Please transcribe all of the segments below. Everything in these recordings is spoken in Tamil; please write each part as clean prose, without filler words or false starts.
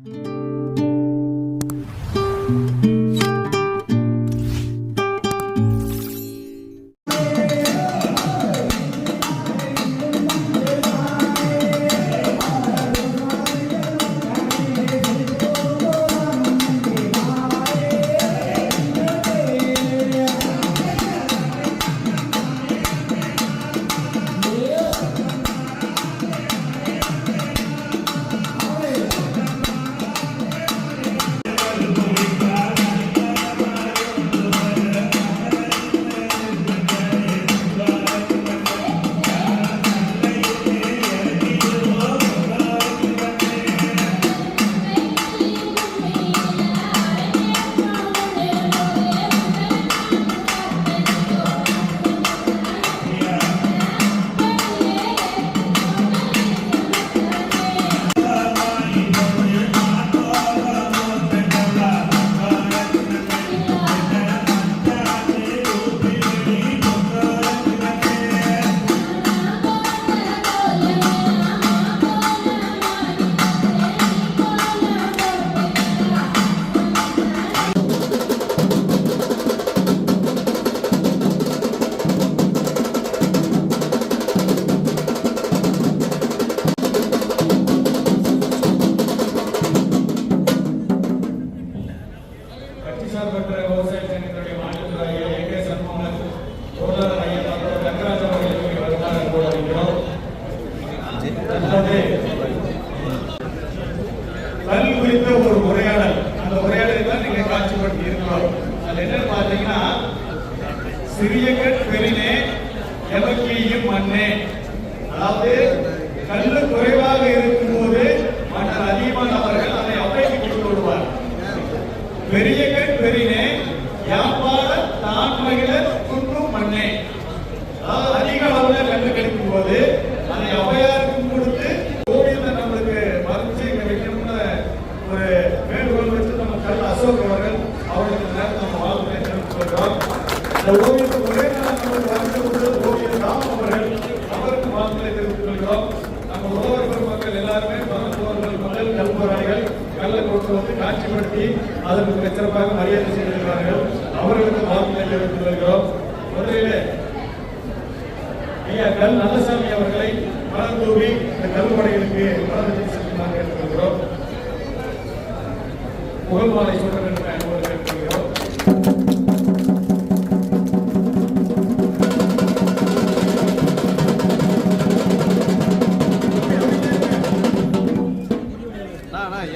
கல் குறித்த ஒரு உரையாடல், அந்த உரையாடலை தான் நீங்க காட்சிப்படுத்தி இருக்கிறோம். அது என்னன்னு பாத்தீங்கன்னா, சிறிய கட் பெரினே எமக்கியும் மண்ணே. அதாவது கல்லு குறைவாக இருக்கும் போது மன்னர் அதிகமான அவர்கள் அதை அவைக்கு கொடுத்து விடுவார். பெரிய கட் பெரினே யாப்பாட தான் மகிழ குன்றும் மண்ணே. அதாவது அதிக அளவுல கல்லு கிடைக்கும் போது அதை அவையாருக்கும் கொடுத்து ஓவியத்தை நம்மளுக்கு மறைச்சு வைக்கணும்னு ஒரு வேண்டுகோள் வச்சு நம்ம கல் அசோக் அவர்கள் அவர்களுக்கு நேரத்தில் நம்ம வாழ்க்கை தெரிவித்துள்ளோம். இந்த ஓவியத்தை ஒரே நாள் நம்மளுக்கு வரைந்து ஓவியர் ராம் அவர்கள் அவருக்கு வாழ்க்கை தெரிவித்துக் கொள்கிறோம். நம்ம உழவர் பெருமக்கள் எல்லாருமே பணப்போர்கள் மக்கள் கல்போராளிகள் கல்லை கொண்டு வந்து காட்சிப்படுத்தி அதற்கு சிறப்பாக மரியாதை செய்திருக்கிறார்கள். அவர்களுக்கு வாழ்க்கை தெரிவித்துக் கொள்கிறோம். முதலிலே ஐயா கல் நல்லசாமி அவர்களை மலர் தூவி இந்த கல்வடைகளுக்கு மலர்ச்சி செலுத்துமாறு கேட்டுக்கொள்கிறோம். புகழ் மாலை சொல்ல வேண்டும் என்று கேட்டுக்கொள்கிறோம்.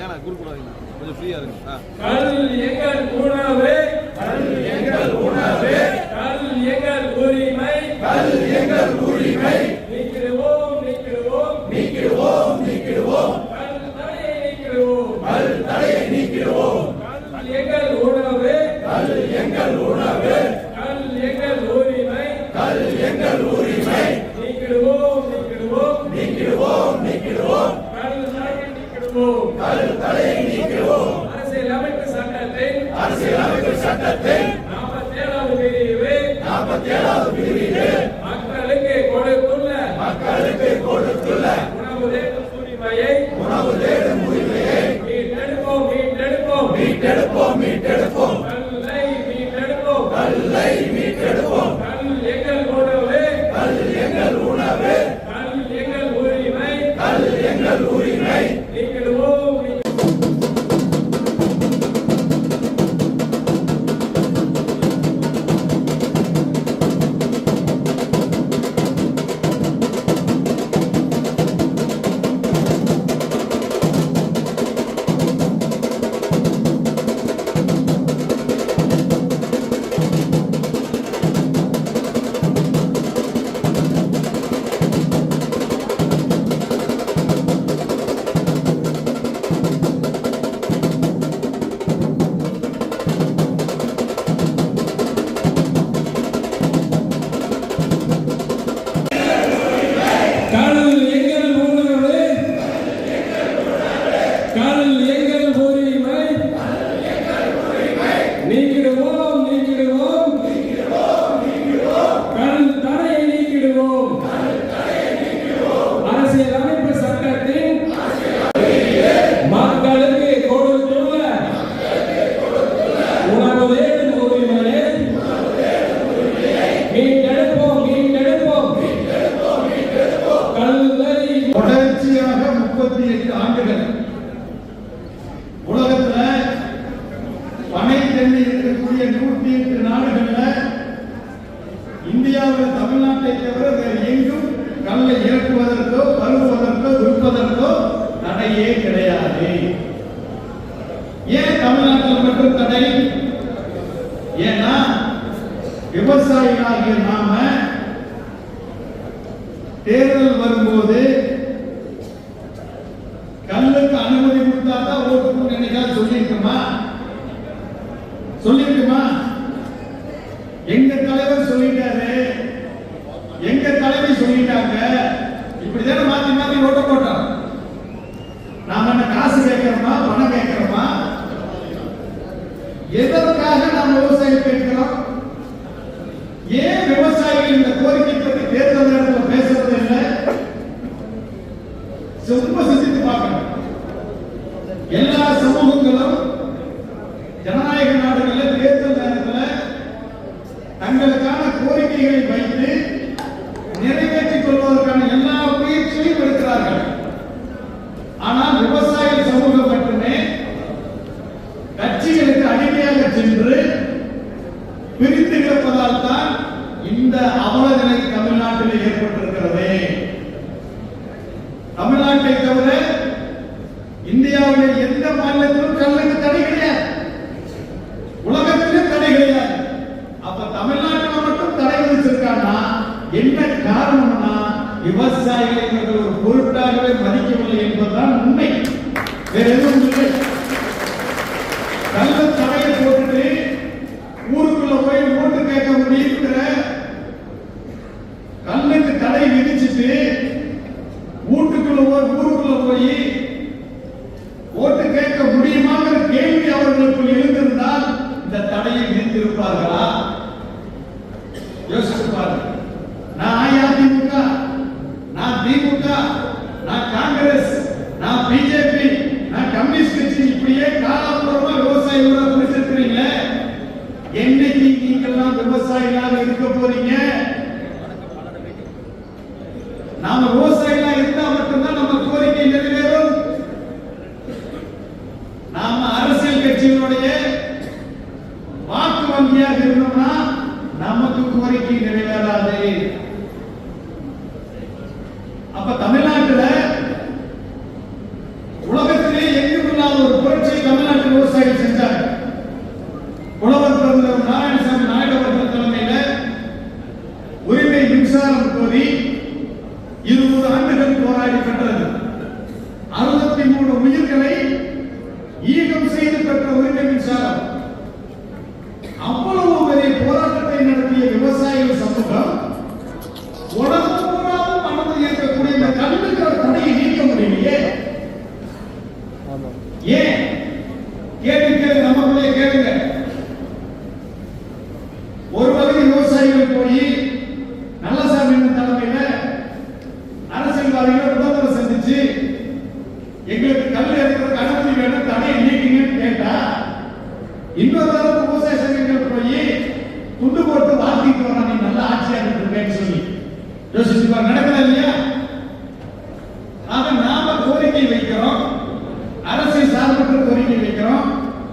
ஏன்னா குறுக்கூடாதீங்க, கொஞ்சம் ஃப்ரீயா இருக்கு. கல் எங்கள் உணவு, கல் எங்கள் உணவு, கல் எங்கள் உரிமை, கல் எங்கள் உரிமை. நீக்கிடுவோம் நீக்கிடுவோம் நீக்கிடுவோம் நீக்கிடுவோம், கல் தடையை நீக்கிடுவோம், கல் தடையை நீக்கிடுவோம். கல் எங்கள் உணவு, கல் எங்கள் உணவு, கல் எங்கள் உரிமை, கல் எங்கள் உரிமை. நீக்கிடுவோம் நீக்கிடுவோம் நீக்கிடுவோம் நீக்கிடுவோம், கல் தடையை நீக்கிடுவோம், கல் தடையை நீக்கிடுவோம். அரசியலமைப்பு சட்டத்தின், அரசியலமைப்பு சட்டத்தின் 47வது பிரிவு, 47வது பிரிவு மக்களுக்கு கொடுத்துள்ள, மக்களுக்கு கொடுத்துள்ள உணவு தேடும் உரிமையை, உணவு தேடும் உரிமையை மீட்டெடுப்போம் மீட்டெடுப்போம் மீட்டெடுப்போம் மீட்டெடுப்போம். கல்லை மீட்டெடுப்போம், கல்லை மீட்டெடுப்போம். கல் எங்கள் உணவு, கல் எங்கள் உணவு, கல் எங்கள் உரிமை, கல் எங்கள் உரிமை. நீக்கிடுவோம். 108 நாடுகள்ல இந்தியாவில் தமிழ்நாட்டை தவிர வேறு எங்கும் கல்லை இறக்குவதற்கோ பருகுவதற்கோ விற்பதற்கோ தடையே கிடையாது. ஏன் தமிழ்நாட்டில் மட்டும் தடை? ஏன்னா விவசாயிகளாகிய நாம தேர்தல் வரும்போது கல்லுக்கு அனுமதி கொடுத்தா தான் ஓட்டு என்னைக்காவது சொல்லியிருக்குமா? எங்க தலைவர் சொல்லிட்டாரு, எங்க தலைவி சொல்லிட்டாங்க, இப்படிதானே மாத்தி மாத்தி ஓட்ட போட்டோம். நாம என்ன காசு கேட்கிறோமா, பணம் கேட்கிறோமா? எதற்காக நாம் விவசாயம் கேட்கிறோம்? ஏன் விவசாயிகள் இந்த கோரிக்கை பற்றி தேர்தல் நேரத்தில் பேசுறது இல்லை? ரொம்ப சிந்தித்து பார்க்கணும். எல்லா சமூகங்களும் ஜனநாயக நாடுகளில் தேர்தல் நேரத்தில் தங்களுக்கான கோரிக்கைகளை வைத்து நிறைவேற்றிக் கொள்வதற்கான எல்லா முயற்சியும் எடுக்கிறார்கள். ஆனால் விவசாய சமூகம் மட்டுமே கட்சிகளுக்கு அடிமையாக சென்று பிரித்து கிடப்பதால் தான் இந்த அவல நிலை தமிழ்நாட்டில் ஏற்பட்டிருக்கிறது. தமிழ்நாட்டை தவிர இந்தியாவில் எந்த மாநிலத்திலும் கல்லுக்கு தடை கிடையாது, உலகத்திலும் தடை கிடையாது. அப்ப தமிழ்நாட்டில் மட்டும் தடை விதிச்சிருக்காங்கன்னா என்ன காரணம்னா விவசாயிகளை இவர்கள் ஒரு பொருட்டாகவே மதிக்கவில்லை என்பதுதான் உண்மை, வேற எதுவும் இல்லை. கல்ல தடையை போட்டுட்டு ஊருக்குள்ள போய் ஓட்டு கேட்க முடியுங்கிற கல்லுக்கு தடை விதிச்சுட்டு ஊருக்குள்ள போய் ஓட்டு கேட்க முடியுமாங்கிற கேள்வி அவர்களுக்குள் எழுந்திருந்தால் இந்த தடையை விதித்திருப்பார்களா? யோசித்து பாருங்க. நான் அதிமுக, நான் திமுக, நான் காங்கிரஸ், நான் பிஜேபி, நான் கம்யூனிஸ்ட் கட்சி, இப்படியே காலப்புறமா விவசாயிகளோட பிடிச்சிருக்கிறீங்களே, என்னைக்கு நீங்கெல்லாம் விவசாயிகளாக இருக்க போறீங்க? நாம விவசாயிகளா இருந்தா மட்டும்தான் நம்ம கோரிக்கை நிறைவேறும். நாம அரசியல் கட்சிகளுடைய வாக்கு வங்கியாக இருந்தோம்னா நமக்கு கோரிக்கை நிறைவேறாது. அப்ப தமிழ்நாட்டில் உலகத்திலே எங்கும் இல்லாத ஒரு புரட்சியை தமிழ்நாட்டு விவசாயிகள் செஞ்சாங்க. புலவர் பெருந்தலைவர் நாராயணசாமி நாயுடு அவர்கள் தலைமையில் உரிமை மின்சாரம் கோரி 20 ஆண்டுகள் போராடி பெற்றது. 63 உயிர்களை ஈகம் செய்து பெற்ற உரிமை மின்சாரம். அவ்வளவு பெரிய போராட்டத்தை நடத்திய விவசாயிகள் சமூகம் உலகம் பூராவும் அனுமதி இருக்கக்கூடிய இந்த கல்லுக்கிற தடையை நீக்க முடியலையே. ஏன்? கேள்வி நமக்குள்ளே கேளுங்க. ஒரு வகை விவசாயிகள் போய் நல்லசாமி தலைமையில அரசியல்வாதிகளை உடம்புல சந்திச்சு எங்களுக்கு கல் எடுக்கிறதுக்கு அனுமதி வேணும், தடையை நீக்கிங்கன்னு கேட்டா, இன்னொரு தரப்பு விவசாய சங்கங்கள் போய் துண்டு போட்டு வாங்கிட்டு வரா, நீ நல்ல ஆட்சியா இருக்கேன்னு சொல்லி யோசிச்சு நடக்குதா இல்லையா? ஆக நாம கோரிக்கை வைக்கிறோம், அரசியல் சார்பற்ற கோரிக்கை வைக்கிறோம்,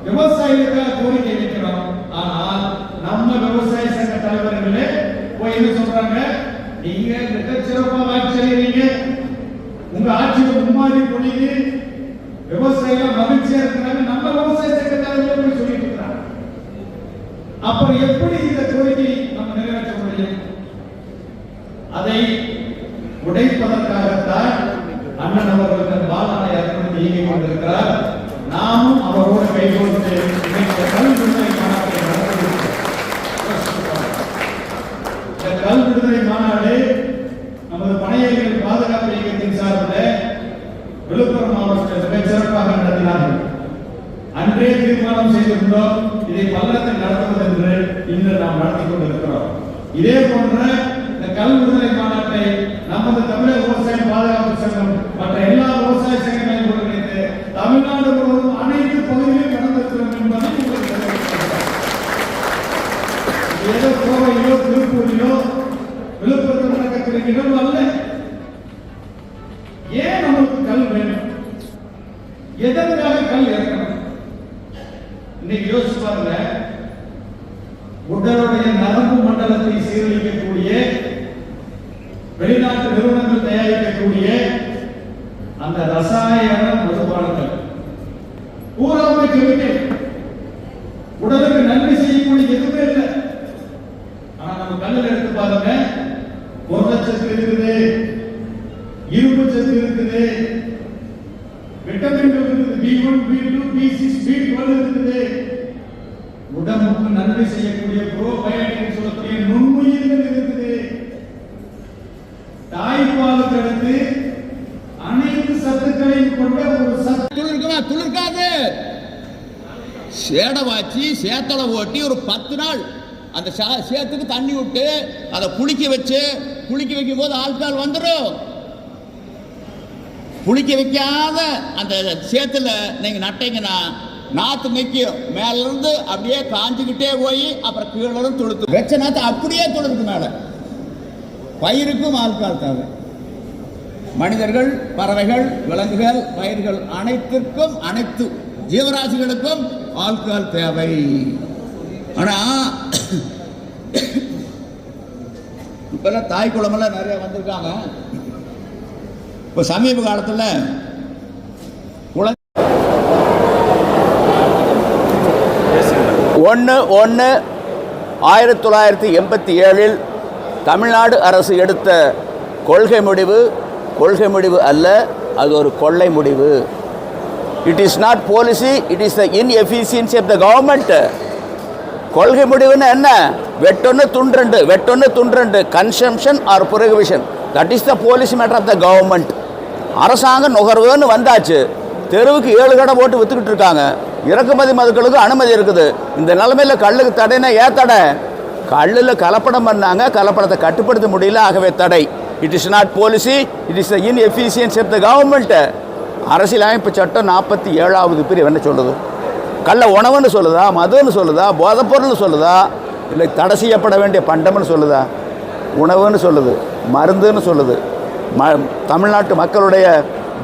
விவசாயிகளுக்காக கோரிக்கை வைக்கிறோம். ஆனால் நம்ம விவசாய சங்க தலைவர்களே போய் என்ன சொல்றாங்க? நீங்க மிக சிறப்பாக ஆட்சி செய்யறீங்க, உங்க ஆட்சியை மும்மாறி பொழிது, விவசாயிகள் மகிழ்ச்சியா இருக்கிறாங்க, நம்ம விவசாய சங்க தலைவர்கள் போய் சொல்லிட்டு இருக்கிறாங்க. அப்புறம் எப்படி இந்த கோரிக்கை நம்ம நிறைவேற்ற முடியும்? அதை உடைப்பதற்காகத்தான் அண்ணன் அவர்கள் தன் வாழ்நாளை அர்ப்பணித்து இயங்கிக் கொண்டிருக்கிறார். நாமும் அவரோடு கைகோர்த்து கல் விடுதலை மாநாட்டை நடத்தியிருக்கிறோம். இந்த கல் விடுதலை மாநாடு நமது பனையர்கள் பாதுகாப்பு இயக்கத்தின் சார்பில் விழுப்புரம் மாவட்டத்தில் மிக சிறப்பாக நடத்தினார்கள். அன்றே தீர்மானம் செய்திருந்தோம் இதை பல்லத்தில் நடத்துவது என்று இன்று நாம் நடத்தி கொண்டிருக்கிறோம். இதே போன்ற இந்த கல் விடுதலை மாநாட்டை நமது தமிழக விவசாய பாதுகாப்பு சங்கம் மற்ற எல்லா விவசாய சங்கங்களையும் ஒருங்கிணைத்து தமிழ்நாடு முழுவதும் அனைத்து பகுதிகளிலும் நடந்திருக்கிறோம் என்பதை ஏதோ கோவையிலோ திருப்பூரிலோ விழுப்புரத்தில் நடக்கக்கூடிய நிகழ்வு அல்ல. ஏன் நமக்கு கல் வேணும்? எதற்காக கல் இறக்கணும்? இன்னைக்கு யோசிச்சு பாருங்க. உடலுடைய நரம்பு மண்டலத்தை சீரழிக்கக்கூடிய, வெளிநாட்டு நிறுவனங்கள் தயாரிக்கக்கூடிய அந்த ரசாயன மதுபானங்கள் பூராவுமே கெமிக்கல், உடலுக்கு நன்மை செய்யக்கூடிய எதுவுமே இல்லை. ஆனா நம்ம கண்ணில் எடுத்து பாருங்க, புரதச்சத்து இருக்குது, இரும்பு சத்து இருக்குது, விட்டமின்கள் இருக்குது, B1, B2, B6, B12 இருக்குது. உடம்புக்கு நன்மை செய்யக்கூடிய ப்ரோபயோட்டிக் சொல்லக்கூடிய நுண்ணுயிர்கள் இருக்குது. தாய்ப்பாலுக்கு அடுத்து அனைத்து சத்துக்களையும் கொண்ட ஒரு சத்து துளிர்க்காது. சேடை வாச்சி சேத்தலை ஓட்டி ஒரு 10 நாள் அந்த சேத்துக்கு தண்ணி விட்டு அதை குளிக்க வைக்கும் போது ஆட்கள் வந்துடும். குளிக்க வைக்காத அந்த சேத்துல நீங்க நட்டீங்கன்னா நாத்து நிற்கும், மேல இருந்து அப்படியே காஞ்சுக்கிட்டே போய் அப்புறம் கீழே துளுத்து வச்ச நாத்து அப்படியே துளுக்கு மேல. பயிருக்கும் ஆட்கள் தேவை. மனிதர்கள், பறவைகள், விலங்குகள், பயிர்கள் அனைத்திற்கும், அனைத்து ஜீவராசிகளுக்கும் ஆட்கள் தேவை. ஆனா இப்பெல்லாம் தாய் குளமெல்லாம் நிறைய வந்திருக்காங்க. இப்ப சமீப காலத்துல 1/1/1987 தமிழ்நாடு அரசு எடுத்த கொள்கை முடிவு அல்ல, அது ஒரு கொள்ளை முடிவு. It is not policy, it is the inefficiency of the government. கொள்கை முடிவுன்னு என்ன? வெட்டொன்னு துண்டு consumption or prohibition. That is the policy matter of the government. அரசாங்க நுகர்வுன்னு வந்தாச்சு, தெருவுக்கு 7 கடை போட்டு வித்துக்கிட்டு இருக்காங்க. இறக்குமதி மதுக்களுக்கு அனுமதி இருக்குது. இந்த நிலைமையில் கல்லுக்கு தடைனா ஏன் தடை? கல்லில் கலப்படம் பண்ணாங்க, கலப்படத்தை கட்டுப்படுத்த முடியல, ஆகவே தடை. It is not policy, it is the inefficiency of the government. அரசியலமைப்பு சட்டம் 47வது பிரிவு என்ன சொல்லுது? கள்ள உணவுன்னு சொல்லுதா, மதுன்னு சொல்லுதா, போதைப்பொருள்னு சொல்லுதா, இல்லை தடை செய்யப்பட வேண்டிய பண்டம்னு சொல்லுதா? உணவுன்னு சொல்லுது, மருந்துன்னு சொல்லுது. தமிழ்நாட்டு மக்களுடைய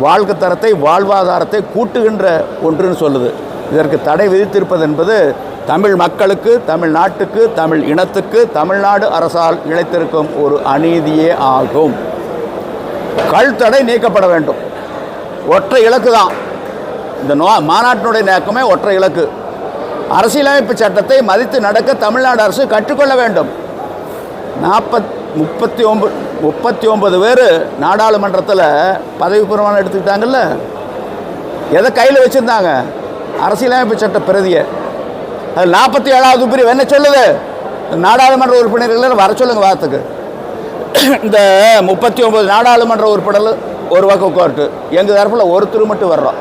வாழ்க்கை தரத்தை, வாழ்வாதாரத்தை கூட்டுகின்ற ஒன்றுன்னு சொல்லுது. இதற்கு தடை விதித்திருப்பது என்பது தமிழ் மக்களுக்கு, தமிழ்நாட்டுக்கு, தமிழ் இனத்துக்கு தமிழ்நாடு அரசால் இழைத்திருக்கும் ஒரு அநீதியே ஆகும். கள் தடை நீக்கப்பட வேண்டும். ஒற்றை இலக்கு தான் இந்த மாநாட்டினுடைய நோக்கமே, ஒற்றை இலக்கு. அரசியலமைப்பு சட்டத்தை மதித்து நடக்க தமிழ்நாடு அரசு கற்றுக்கொள்ள வேண்டும். 39 பேர் நாடாளுமன்றத்தில் பதவி பிரமாணம் எடுத்துக்கிட்டாங்கல்ல, எதை கையில் வச்சுருந்தாங்க? அரசியலமைப்பு சட்ட பிரதியை. அது 47வது பிரிவு என்ன சொல்லுது? நாடாளுமன்ற உறுப்பினர்கள் வர சொல்லுங்க வாரத்துக்கு. இந்த 39 நாடாளுமன்ற உறுப்பினர்கள் ஒரு பக்கம் கோர்ட்டு, எங்கள் தரப்பில் ஒருத்தர் மட்டும் வர்றோம்.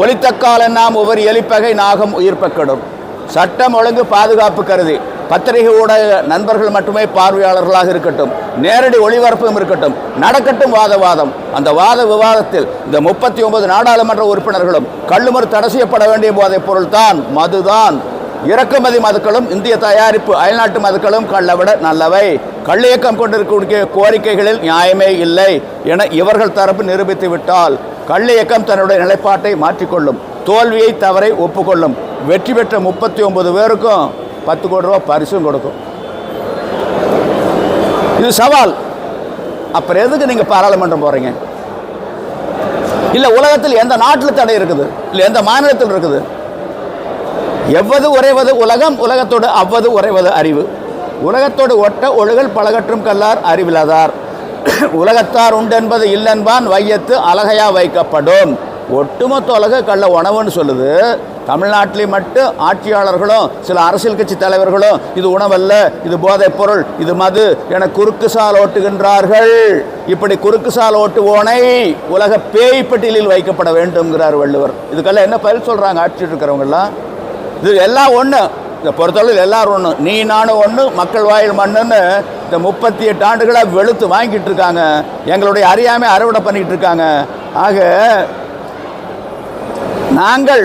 ஒளித்தக்கால் என்னாம் ஒவ்வொரு எலிப்பகை நாகம் உயிர்ப்பக்கடும். சட்டம் ஒழுங்கு பாதுகாப்பு கருதி பத்திரிகை ஊடக நண்பர்கள் மட்டுமே பார்வையாளர்களாக இருக்கட்டும், நேரடி ஒளிபரப்பும் இருக்கட்டும், நடக்கட்டும் வாதவாதம். அந்த வாத விவாதத்தில் இந்த 39 நாடாளுமன்ற உறுப்பினர்களும் கள்ளுமறு தடை செய்யப்பட வேண்டிய போதைப் பொருள் தான் மதுதான். இறக்குமதி மதுக்களும் இந்திய தயாரிப்பு அயல்நாட்டு மதுக்களும் கள்ளவிட நல்லவை. கள்ளியக்கம் கொண்டிருக்கக்கூடிய கோரிக்கைகளில் நியாயமே இல்லை என இவர்கள் தரப்பு நிரூபித்து விட்டால் கள்ளியக்கம் தன்னுடைய நிலைப்பாட்டை மாற்றிக்கொள்ளும், தோல்வியை தவறை ஒப்புக்கொள்ளும். வெற்றி பெற்ற 39 பேருக்கும் 10 கோடி ரூபா பரிசும் கொடுக்கும். இது சவால். அப்புறம் எதுக்கு நீங்கள் பாராளுமன்றம் போகிறீங்க? இல்லை உலகத்தில் எந்த நாட்டில் தடை இருக்குது? இல்லை எந்த மாநிலத்தில் இருக்குது? எவ்வது உறைவது உலகம், உலகத்தோடு அவ்வது உறைவது அறிவு. உலகத்தோடு ஒட்ட ஒழுகல் பழகற்றும் கல்லார் அறிவிலாதார். உலகத்தார் உண்டென்பது இல்லென்பான் வையத்து அழகையா வைக்கப்படும். ஒட்டுமொத்த உலக கள்ள உணவுன்னு சொல்லுது. தமிழ்நாட்டிலே மட்டும் ஆட்சியாளர்களும் சில அரசியல் கட்சி தலைவர்களும் இது உணவல்ல, இது போதைப் பொருள், இது மது என குறுக்கு சால் ஓட்டுகின்றார்கள். இப்படி குறுக்கு சால் ஓட்டுவோனை உலக பேய் பட்டியலில் வைக்கப்பட வேண்டும்ங்கிறார் வள்ளுவர். இதுக்கெல்லாம் என்ன பதில் சொல்கிறாங்க ஆட்சிட்டு இருக்கிறவங்கெல்லாம்? இது எல்லாம் ஒன்று, இதை பொறுத்தளவில் எல்லாரும் ஒன்று, நீ நானும் ஒன்று, மக்கள் வாயில் மண்ணுன்னு இந்த 38 ஆண்டுகளாக வெளுத்து வாங்கிட்டு இருக்காங்க. எங்களுடைய அறியாமை அறுவடை பண்ணிக்கிட்டு இருக்காங்க. ஆக நாங்கள்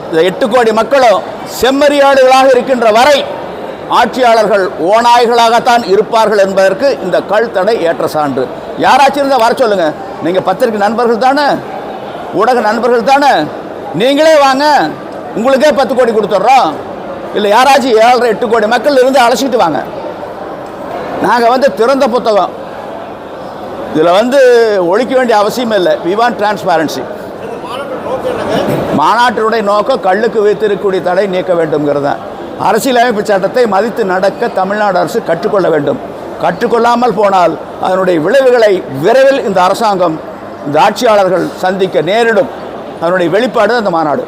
இந்த 8 கோடி மக்களும் செம்மறியாடுகளாக இருக்கின்ற வரை ஆட்சியாளர்கள் ஓநாய்களாகத்தான் இருப்பார்கள் என்பதற்கு இந்த கள் தடை ஏற்ற சான்று. யாராச்சும் இருந்தால் வர சொல்லுங்க. நீங்கள் பத்திரிகை நண்பர்கள் தானே, ஊடக நண்பர்கள் தானே, நீங்களே வாங்க, உங்களுக்கே 10 கோடி கொடுத்துட்றோம். இல்லை யாராச்சும் 7.5 கோடி மக்கள் இருந்து அழைச்சிட்டு வாங்க. நாங்கள் வந்து திறந்த புத்தகம், இதில் வந்து ஒழிக்க வேண்டிய அவசியம் இல்லை. We want transparency. மாநாட்டினுடைய நோக்கம் கள்ளுக்கு வைத்திருக்கக்கூடிய தடை நீக்க வேண்டும்ங்கிறது தான். அரசியலமைப்பு சட்டத்தை மதித்து நடக்க தமிழ்நாடு அரசு கற்றுக்கொள்ள வேண்டும். கற்றுக்கொள்ளாமல் போனால் அதனுடைய விளைவுகளை விரைவில் இந்த அரசாங்கம், இந்த ஆட்சியாளர்கள் சந்திக்க நேரிடும். அதனுடைய வெளிப்பாடு அந்த மாநாடு.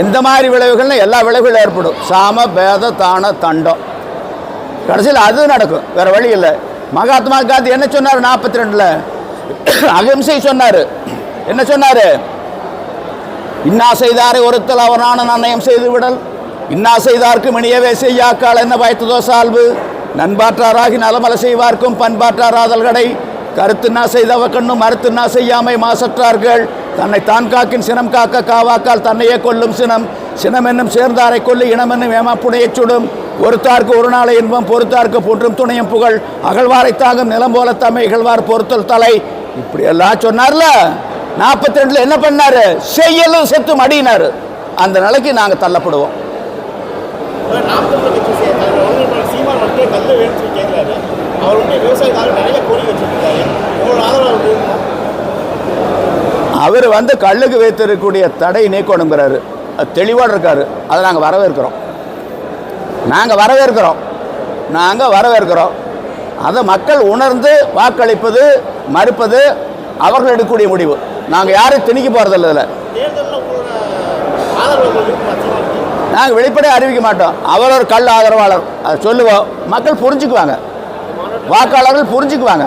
எந்த மாதிரி விளைவுகள்னு எல்லா விளைவுகளும் ஏற்படும். சாம பேத தான தண்டம், கடைசியில் அது நடக்கும், வேற வழி இல்லை. மகாத்மா காந்தி என்ன சொன்னார்? 42ல் அகிம்சை சொன்னார். என்ன சொன்னார்? இன்னா செய்தாரை ஒருத்தல் அவனான நன்னயம் செய்து விடல், இன்னா செய்தார்க்கு மணியவே செய்யாக்கால் என்ன பயத்ததோ சால்வு, நண்பாற்றாராகி நலமல செய்வார்க்கும் பண்பாற்றாராதல் கடை, கருத்துன்னா செய்தவ கண்ணும் மறுத்துன்னா செய்யாமை மாசற்றார்கள், தன்னை தான் காக்கின் சினம் காக்க காவாக்கால் தன்னையே கொல்லும் சினம், சினம் என்னும் சேர்ந்தாரை கொல்லு இனம் என்னும் ஏமாப்புடையச் சுடும், ஒருத்தார்க்கு ஒரு நாளை இன்பம் பொறுத்தார்க்கு போற்றும் துணையும் புகழ், அகழ்வாரை தாங்கும் நிலம் போல தம்மை இகழ்வார் பொறுத்தல் தலை. இப்படி எல்லாம் சொன்னார்ல. 42ல் என்ன பண்ணாரு? செய்யலும் செத்து மடியினாரு. அந்த நிலைக்கு நாங்கள் தள்ளப்படுவோம். அவர் வந்து கல்லுக்கு வைத்திருக்கக்கூடிய தடை நீக்கணுங்கிறாரு. தெளிவாக இருக்காரு. அதை நாங்கள் வரவேற்கிறோம். அதை மக்கள் உணர்ந்து வாக்களிப்பது மறுப்பது அவர்கள் எடுக்கக்கூடிய முடிவு. நாங்கள் யாரும் திணிக்க போகிறதில்ல. இதில் நாங்கள் வெளிப்படையாக அறிவிக்க மாட்டோம். அவர் ஒரு கல் ஆதரவாளர், அதை சொல்லுவோம். மக்கள் புரிஞ்சுக்குவாங்க, வாக்காளர்கள் புரிஞ்சுக்குவாங்க.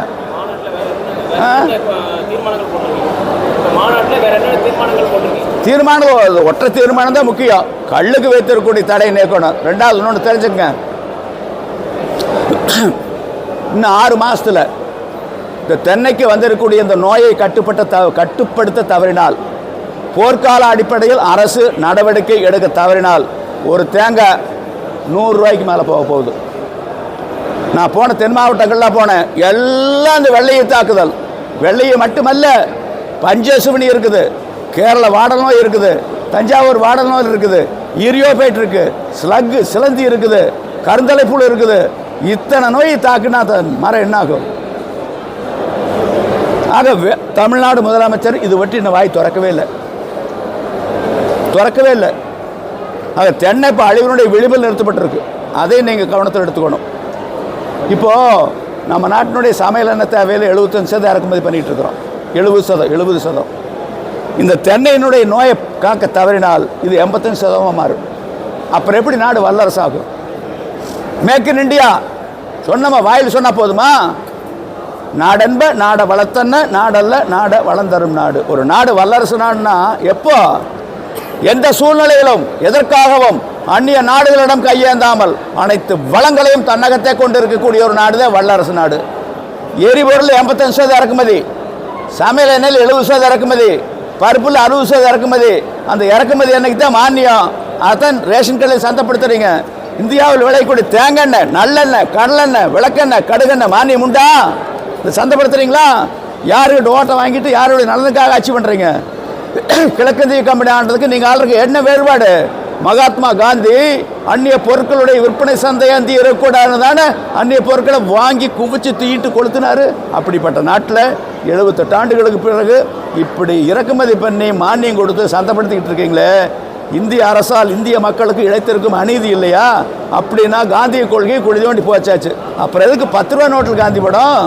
தீர்மானம் ஒற்றை தீர்மானம் தான் முக்கியம். கல்லுக்கு வைத்திருக்கக்கூடிய தடை நீக்கணும். 2வது இன்னொன்று தெரிஞ்சுக்கங்க, இன்னும் 6 மாதத்தில் இந்த தென்னைக்கு வந்திருக்கக்கூடிய இந்த நோயை கட்டுப்படுத்த தவறினால், போர்க்கால அடிப்படையில் அரசு நடவடிக்கை எடுக்க தவறினால் ஒரு தேங்காய் 100 ரூபாய்க்கு மேலே போக போகுது. நான் போன தென் மாவட்டங்கள்லாம் போனேன். எல்லாம் இந்த வெள்ளையை தாக்குதல். வெள்ளையை மட்டுமல்ல, பஞ்சசுவனி இருக்குது, கேரள வாடல் நோய் இருக்குது, தஞ்சாவூர் வாடல் நோய் இருக்குது, ஈரியோபேட் இருக்குது, ஸ்லக்கு சிலந்தி இருக்குது, கருந்தலைப்புழு இருக்குது. இத்தனை நோயை தாக்குனா மரம் என்னாகும்? ஆக தமிழ்நாடு முதலமைச்சர் இது பற்றி இந்த வாய் திறக்கவே இல்லை. ஆக தென்னை இப்போ அழிவினுடைய விளிம்பில் நிறுத்தப்பட்டிருக்கு. அதை நீங்கள் கவனத்தில் எடுத்துக்கணும். இப்போது நம்ம நாட்டினுடைய சமையல் எண்ணெய் தேவையில் 75% இறக்குமதி பண்ணிகிட்டு இருக்கிறோம். 70%. இந்த தென்னையினுடைய நோயை காக்க தவறினால் இது 85% மாறும். அப்புறம் எப்படி நாடு வல்லரசாகும்? மேக் இன் இண்டியா சொன்னமா வாயில் சொன்னால் போதுமா? நாடென்ப நாட வளர்த்தன்ன நாடல்ல நாட வளர்ந்தரும் நாடு. ஒரு நாடு வல்லரசு நாடுனா எப்போ? எந்த சூழ்நிலையிலும் எதற்காகவும் அந்நிய நாடுகளிடம் கையேந்தாமல் அனைத்து வளங்களையும் தன்னகத்தை கொண்டு இருக்கக்கூடிய ஒரு நாடு தான் வல்லரசு நாடு. எரிபொருள் 85% இறக்குமதி, சமையல் எண்ணெயில் 70% இறக்குமதி, பருப்பில் 60% இறக்குமதி. அந்த இறக்குமதி எண்ணெய்க்கு தான் மானியம். அதான் ரேஷன் கடையில் சந்தைப்படுத்துறீங்க. இந்தியாவில் விளையக்கூடிய தேங்காய், நல்லெண்ணெய், கடலெண்ணெய், விளக்கெண்ணெய், கடுகெண்ணெய் மானியம் உண்டா? இந்த சந்தைப்படுத்துறீங்களா? யாருக்கிட்ட ஓட்டை வாங்கிட்டு யாருடைய நலனுக்காக ஆட்சி பண்ணுறீங்க? கிழக்கிந்திய கம்பெனி ஆண்டதுக்கு நீங்கள் ஆளுக்கு என்ன வேறுபாடு? மகாத்மா காந்தி அந்நிய பொருட்களுடைய விற்பனை சந்தை அந்த இருக்கக்கூடாதுன்னு தானே அந்நிய பொருட்களை வாங்கி குவிச்சு தீட்டு கொளுத்தினாரு. அப்படிப்பட்ட நாட்டில் 78 ஆண்டுகளுக்கு பிறகு இப்படி இறக்குமதி பண்ணி மானியம் கொடுத்து சந்தைப்படுத்திக்கிட்டு இருக்கீங்களே, இந்திய அரசால் இந்திய மக்களுக்கு இழைத்திருக்கும் அநீதி இல்லையா? அப்படின்னா காந்திய கொள்கையை குழி தோண்டி போச்சாச்சு. அப்புறம் எதுக்கு 10 ரூபா நோட்டில் காந்தி படம்,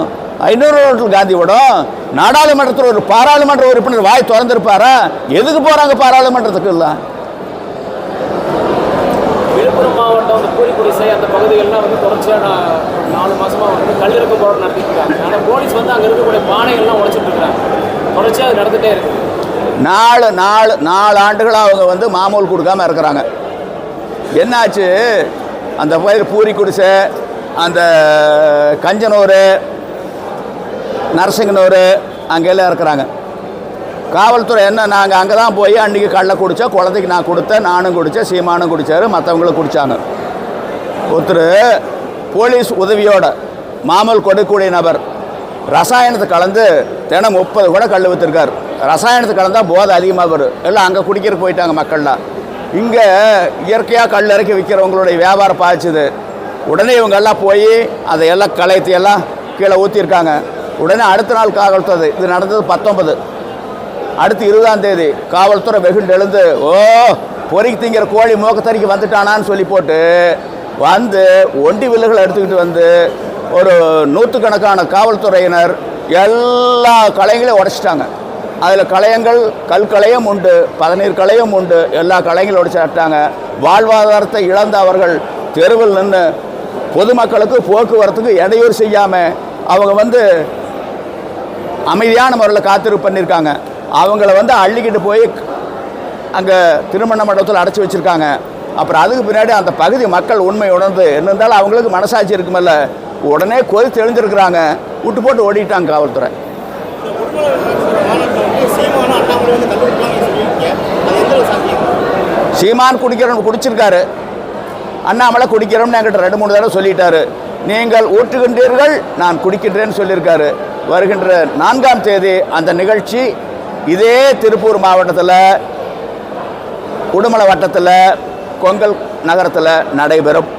500 ரூபா நோட்டில் காந்தி படம்? நாடாளுமன்றத்தில் ஒரு பாராளுமன்ற உறுப்பினர் வாய் திறந்திருப்பாரா? எதுக்கு போகிறாங்க பாராளுமன்றத்துக்கு? இல்லை, விழுப்புரம் மாவட்டம் பூரிக்குடிசை அந்த பகுதிகளெலாம் தொடர்ச்சியாக 4 மாதமாக கல்லிறக்க போராட்டம் நடத்திட்டு இருக்காங்க. ஆனால் போலீஸ் அங்கே இருக்கக்கூடிய பானைகள்லாம் உடைச்சிட்டு இருக்கிறாங்க. தொடர்ச்சியாக நடந்துகிட்டே இருக்கு. 4 ஆண்டுகளாக அவங்க மாமூல் கொடுக்காமல் இருக்கிறாங்க. என்னாச்சு? அந்த பயிர் பூரிக்குடிசை, அந்த கஞ்சனூர், நரசிங்கனூர் அங்கெல்லாம் இருக்கிறாங்க. காவல்துறை என்ன, நாங்கள் அங்கே தான் போய் அன்றைக்கி கள்ள குடித்தோம், குழந்தைக்கு நான் கொடுத்தேன், நானும் குடித்தேன், சீமானும் குடித்தார், மற்றவங்களும் குடித்தாங்க. ஒருத்தர் போலீஸ் உதவியோட மாமூல் கொடுக்கக்கூடிய நபர் ரசாயனத்தை கலந்து தினம் 30 கூட கல் விற்றுருக்கார். ரசாயனத்தை கலந்தால் போதை அதிகமாக வரும். எல்லாம் அங்கே குடிக்கிறதுக்கு போயிட்டாங்க மக்கள்லாம். இங்கே இயற்கையாக கல் இறக்கி விற்கிறவங்களுடைய வியாபாரம் பாதிச்சுது. உடனே இவங்கெல்லாம் போய் அதையெல்லாம் களையத்தை எல்லாம் கீழே ஊற்றிருக்காங்க. உடனே அடுத்த நாள் காவல்துறை, இது நடந்தது 19, அடுத்து 20ஆம் தேதி காவல்துறை வெகுண்டு எழுந்து ஓ பொறிக்கு திங்கிற கோழி மோக்கத்தறிக்கு வந்துட்டானான்னு சொல்லி போட்டு வந்து ஒண்டி வில்லுகளை எடுத்துக்கிட்டு வந்து ஒரு 100கணக்கான காவல்துறையினர் எல்லா களையங்களையும் உடைச்சிட்டாங்க. அதில் களையங்கள் கல் களையம் உண்டு, பதநீர் களையம் உண்டு, எல்லா களையங்களும் உடைச்சிட்டாங்க. வாழ்வாதாரத்தை இழந்த அவர்கள் தெருவில் நின்று பொதுமக்களுக்கு போக்குவரத்துக்கு இடையூறு செய்யாமல் அவங்க வந்து அமைதியான முறையில் காத்திருப்பு பண்ணியிருக்காங்க. அவங்கள வந்து அள்ளிக்கிட்டு போய் அங்கே திருமண மண்டபத்தில் அடைச்சி வச்சுருக்காங்க. அப்புறம் அதுக்கு பின்னாடி அந்த பகுதி மக்கள் உண்மை உணர்ந்து என்ன இருந்தாலும் அவங்களுக்கு மனசாட்சி இருக்குமில்ல, உடனே கொதி தெளிஞ்சிருக்கிறாங்க, விட்டு போட்டு ஓடிட்டாங்க காவல்துறை. சீமான் குடிச்சிருக்காரு, அண்ணாமலை குடிக்கிறோம்னு என்கிட்ட 2-3 தடவை சொல்லிட்டாரு. நீங்கள் ஊற்றுகின்றீர்கள், நான் குடிக்கின்றேன்னு சொல்லியிருக்காரு. வருகின்ற 4ஆம் தேதி அந்த நிகழ்ச்சி இதே திருப்பூர் மாவட்டத்தில் உடுமலை வட்டத்தில் கொங்கல் நகரத்தில் நடைபெறும்.